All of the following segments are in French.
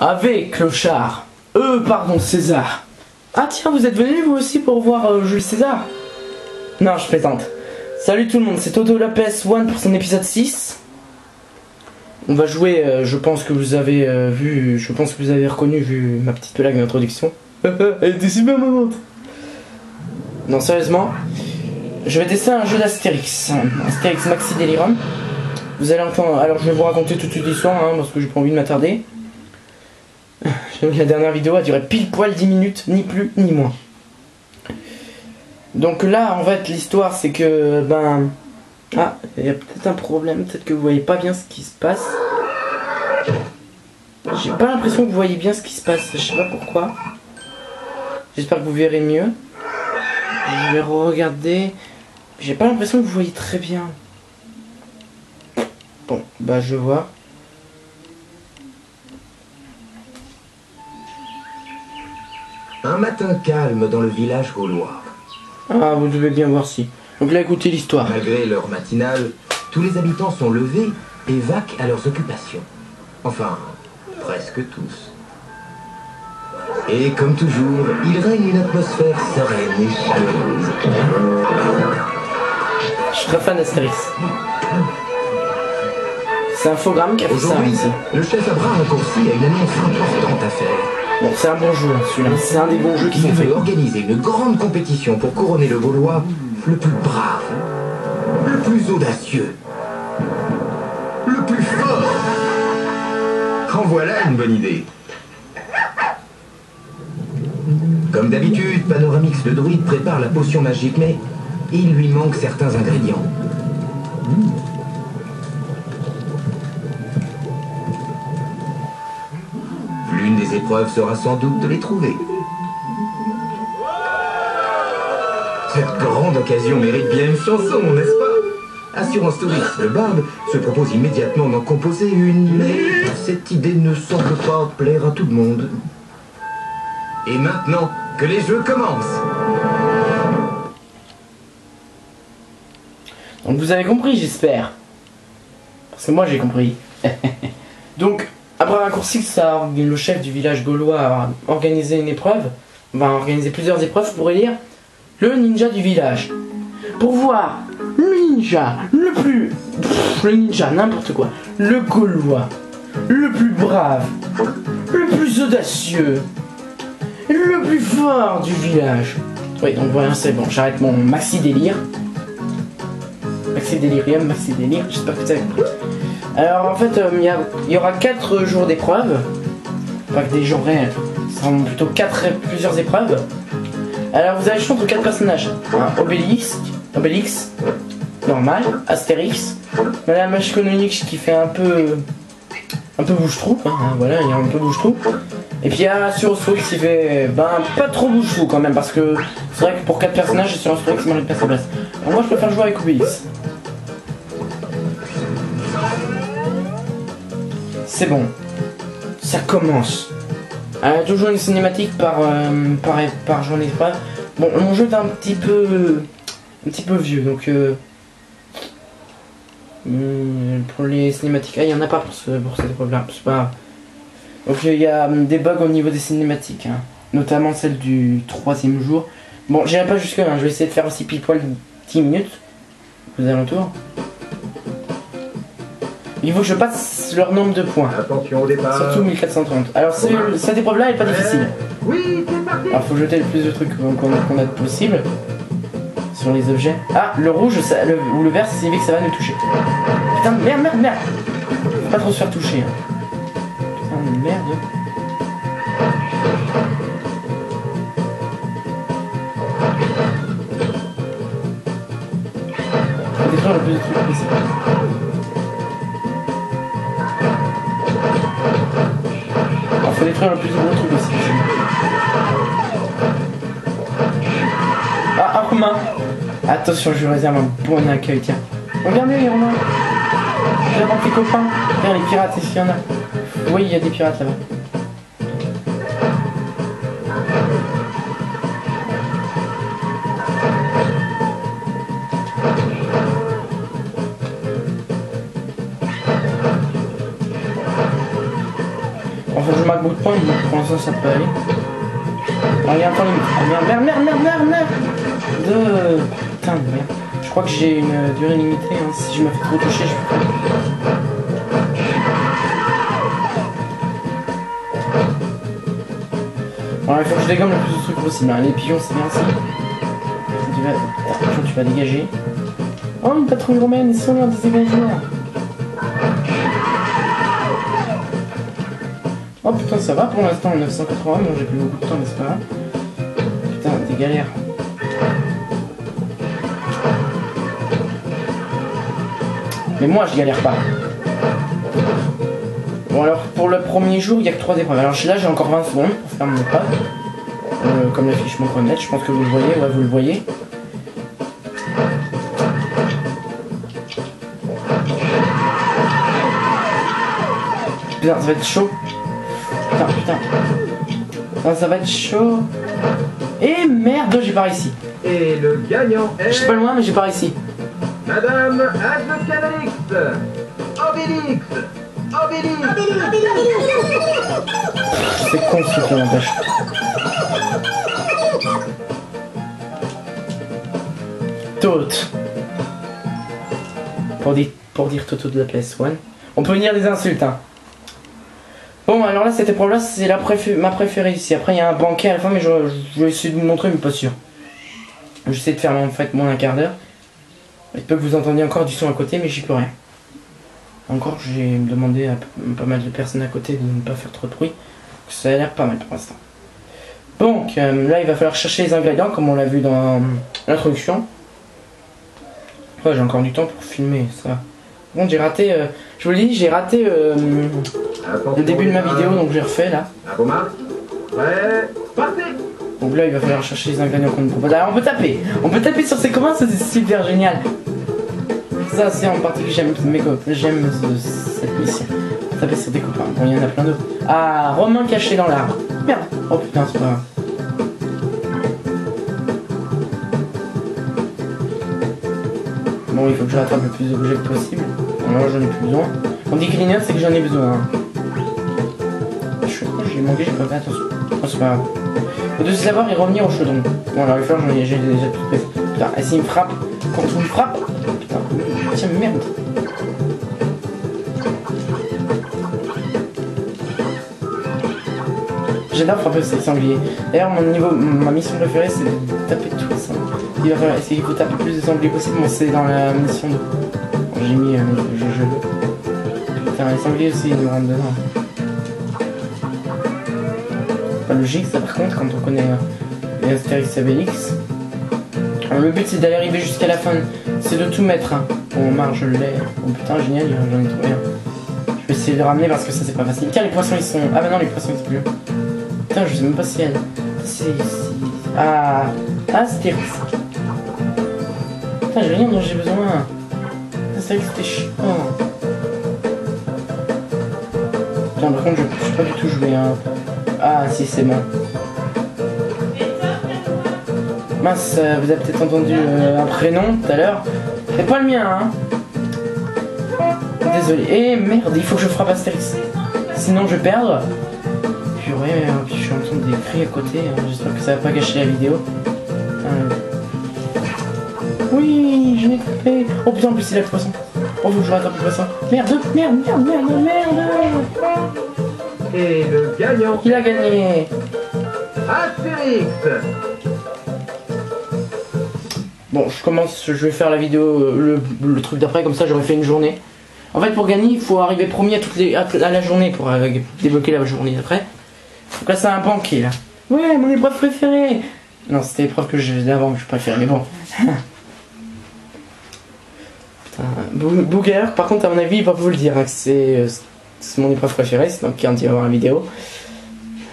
Ave, clochard. Pardon, César. Ah tiens, vous êtes venus vous aussi pour voir Jules César? Non, je plaisante. Salut tout le monde, c'est Toto Lopez One pour son épisode 6. On va jouer, je pense que vous avez vu, je pense que vous avez reconnu vu ma petite blague d'introduction. Elle était super marrante. Non, sérieusement, je vais tester un jeu d'Astérix. Astérix Maxi Delirium. Vous allez entendre, alors je vais vous raconter toute l'histoire hein, parce que j'ai pas envie de m'attarder. La dernière vidéo a duré pile poil 10 minutes, ni plus ni moins. Donc là, en fait, l'histoire c'est que, ah, il y a peut-être un problème, peut-être que vous voyez pas bien ce qui se passe. J'ai pas l'impression que vous voyez bien ce qui se passe, je sais pas pourquoi. J'espère que vous verrez mieux. Je vais regarder. J'ai pas l'impression que vous voyez très bien. Bon, je vois. Un matin calme dans le village gaulois. Ah, vous devez bien voir si. Donc là, écoutez l'histoire. Malgré l'heure matinale, tous les habitants sont levés et vaquent à leurs occupations. Enfin, presque tous. Et comme toujours, il règne une atmosphère sereine et chaleureuse. Je suis très fan d'Astérix. C'est Infogrames qui a fait ça ici. Le chef Abraham Raccourci a une annonce importante à faire. Bon, c'est un bon jeu, celui-là. C'est un des bons jeux qui sont faits. Il veut organiser une grande compétition pour couronner le Gaulois le plus brave, le plus audacieux, le plus fort. En voilà une bonne idée. Comme d'habitude, Panoramix le druide prépare la potion magique, mais il lui manque certains ingrédients. L'une des épreuves sera sans doute de les trouver. Cette grande occasion mérite bien une chanson, n'est-ce pas? Assurance Touriste, le barde, se propose immédiatement d'en composer une, mais cette idée ne semble pas plaire à tout le monde. Et maintenant, que les jeux commencent! Donc vous avez compris, j'espère. Parce que moi j'ai compris. Donc, Abraham Raccourci, le chef du village gaulois, a organisé une épreuve. On va organiser plusieurs épreuves pour élire le ninja du village. Pour voir le ninja le plus... le ninja, n'importe quoi. Le gaulois, le plus brave, le plus audacieux, le plus fort du village. Oui, donc voilà, c'est bon, j'arrête mon maxi délire. Maxi délirium, maxi délire, j'espère que vous avez compris. Alors en fait, il y aura 4 jours d'épreuves. Pas que des jours réels, ce seront plutôt plusieurs épreuves. Alors vous allez choisir entre 4 personnages. Obélix, normal, Astérix, Madame H qui fait un peu bouche-trou, hein, voilà, il y a un peu bouche-trou. Et puis il y a Surostro qui fait pas trop bouche-trou quand même, parce que c'est vrai que pour 4 personnages, c'est Surostro qui mérite pas sa place. Alors moi je préfère jouer avec Obélix. C'est bon, ça commence. Toujours une cinématique par journée d'épreuve. Bon, mon jeu est un petit peu vieux, donc pour les cinématiques, il y en a pas pour cette épreuve-là, c'est pas grave. Donc il y a des bugs au niveau des cinématiques, hein, notamment celle du 3e jour. Bon, j'irai pas jusque là, je vais essayer de faire aussi pile poil 10 minutes aux alentours. Il faut que je passe leur nombre de points. Attention au départ. Surtout 1430. Alors cette épreuve-là est pas difficile. Oui, c'est parti. Alors faut jeter le plus de trucs qu'on a de possible sur les objets. Ah, le rouge ou le vert, ça signifie que ça va nous toucher. Putain, merde. Faut pas trop se faire toucher. Hein. Putain, merde. Faut détruire le plus de trucs possible. Faut détruire le plus de gros trucs aussi. Ah, Romain. Attention, je réserve un bon accueil, tiens. Regardez, Romain. J'avance tes copains. Regarde les pirates, est-ce qu'il y en a? Oui, il y a des pirates là-bas. Enfin, je marque beaucoup de points, mais pour l'instant ça peut aller. Alors, il y a un temps limite. Ah, merde. Putain de merde. Je crois que j'ai une durée limitée. Hein. Si je me fais trop toucher, je peux pas. Alors, il faut que je dégomme le plus de trucs possible. Hein. Les pigeons, c'est bien aussi. Tu vas dégager. Oh, une patrouille romaine, ils sont là, des imaginaires. Oh putain, ça va pour l'instant, 980, bon j'ai plus beaucoup de temps, mais c'est pas grave. Putain, des galères. Mais moi, je galère pas. Bon alors, pour le premier jour, il n'y a que 3 épreuves. Alors là, j'ai encore 20 secondes pour faire mon épreuve. Comme l'affiche mon.net, je pense que vous le voyez, ouais, vous le voyez. Putain, ça va être chaud. Putain. Non, ça va être chaud. Et merde, j'ai pas réussi. Et le gagnant est... Je suis pas loin, mais j'ai pas réussi. Madame Advocalix. Obélix. C'est con ce truc, n'empêche. Tote. Pour dire Toto de la PS1. On peut venir des insultes, hein. Bon, alors là, cette épreuve-là, c'est ma préférée ici. Après, il y a un banquet à la fin, mais je vais essayer de vous montrer, mais pas sûr. J'essaie de faire en fait un quart d'heure. Il peut que vous entendiez encore du son à côté, mais j'y peux rien. Encore, j'ai demandé à pas mal de personnes à côté de ne pas faire trop de bruit. Ça a l'air pas mal pour l'instant. Donc, là, il va falloir chercher les ingrédients, comme on l'a vu dans l'introduction. Ouais, j'ai encore du temps pour filmer ça. Bon, j'ai raté, je vous le dis, j'ai raté le début de ma vidéo, donc j'ai refait là. Donc là, il va falloir chercher les ingrédients qu'on nous propose. Alors, on peut taper sur ces commandes, c'est super génial. Ça, c'est en particulier, j'aime cette mission. Taper sur des copains, bon, il y en a plein d'autres. Ah, Romain caché dans l'arbre. Merde, oh putain, c'est pas grave. Bon, il faut que je rattrape le plus d'objets possible. Alors j'en ai plus besoin. On dit clignote, c'est que j'en ai besoin. J'ai manqué, j'ai pas fait attention. Oh, c'est pas grave. Faut de savoir et revenir au chaudron. Bon, alors les fleurs, j'ai déjà tout fait. Putain, et s'il me frappe, quand on me frappe. Putain, tiens, merde. J'adore frapper ces sangliers. D'ailleurs, ma mission préférée, c'est de taper tous les sangliers. Il va falloir essayer de taper plus de sangliers possible. Bon, c'est dans la mission 2. Bon, j'ai mis je putain, les sangliers aussi, ils nous rentrent dedans. Pas logique, ça, par contre, quand on connaît les Astérix et Obélix. Alors, le but, c'est d'aller arriver jusqu'à la fin. C'est de tout mettre. Hein. Bon, marre, je l'ai. Oh putain, génial, j'en ai trouvé un. Je vais essayer de le ramener parce que ça, c'est pas facile. Tiens, les poissons, ils sont. Ah, bah non, les poissons, ils sont plus. Putain, je sais même pas si elle. Ah, c'était. Putain, j'ai rien dont j'ai besoin. C'est vrai que c'était chiant. Putain, par contre, je sais pas du tout jouer. Hein. Ah, si, c'est bon. Mince, vous avez peut-être entendu un prénom tout à l'heure. C'est pas le mien, hein. Désolé. Eh merde, il faut que je frappe Astérix. Sinon, je vais perdre. Purée, puis je suis en train de décrire à côté. J'espère que ça va pas gâcher la vidéo. Oui, je l'ai coupé. Oh putain, en plus, il a le poisson. Oh, faut que je rattrape le poisson. Merde. Et le gagnant. Il a gagné. Astérix. Bon, je vais faire la vidéo, le truc d'après, comme ça j'aurais fait une journée. En fait, pour gagner, il faut arriver premier à la journée pour débloquer la journée d'après. Donc là, c'est un banquet là. Ouais, mon épreuve préférée. Non, c'était l'épreuve que j'ai d'avant que je préfère, mais bon. Putain, Booger, par contre, à mon avis, il va vous le dire hein, que c'est mon épreuve préférée, c'est donc quand il va voir la vidéo.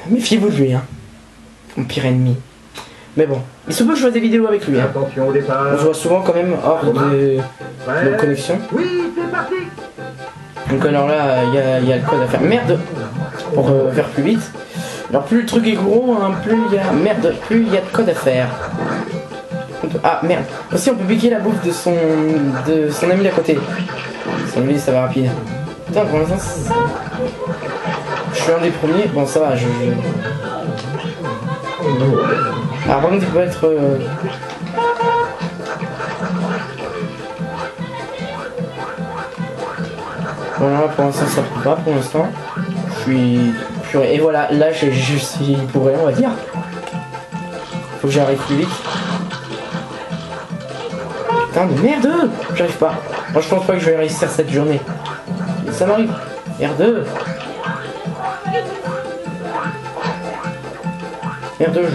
Méfiez-vous de lui, hein. Mon pire ennemi. Mais bon, il se peut que je fasse des vidéos avec lui. Hein. Attention au départ. On se voit souvent quand même hors de connexion. Oui, c'est parti. Donc alors là, il y a le code à faire. Merde. Pour faire plus vite. Alors plus le truc est gros, hein, plus il y a... Merde, plus il y a de code à faire. Ah merde. Aussi on peut piquer la bouffe de son ami d'à côté. Sans lui ça va rapide. Putain pour l'instant je suis un des premiers. Bon, ça va, Alors, par contre, il peut être... Voilà, pour l'instant, ça peut pas, pour l'instant. Je suis... Purée. Et voilà, là, je suis bourré, on va dire. Faut que j'arrive plus vite. Putain de merde! J'arrive pas. Moi, je pense pas que je vais réussir cette journée. Mais ça m'arrive. Merde! Merde, je...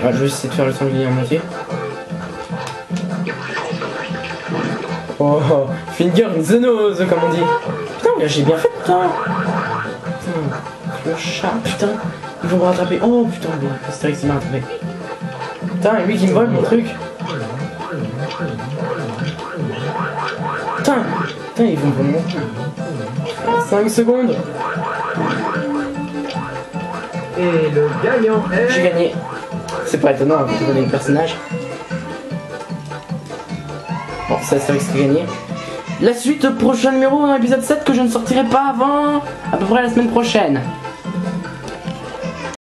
Ah, je vais essayer de faire le sanglier en moitié. Oh, finger in the nose, comme on dit. Putain, là j'ai bien fait, putain. Putain, le chat, putain. Ils vont me rattraper. Oh putain, Astérix il m'a rattrapé. Putain, et lui qui me vole mon truc. Putain, putain, ils vont me voler. 5 secondes. Et le gagnant est... J'ai gagné. C'est pas étonnant quand tu connais le personnage. Bon, c'est Astérix qui a gagné. La suite, prochain numéro dans l'épisode 7 que je ne sortirai pas avant à peu près la semaine prochaine.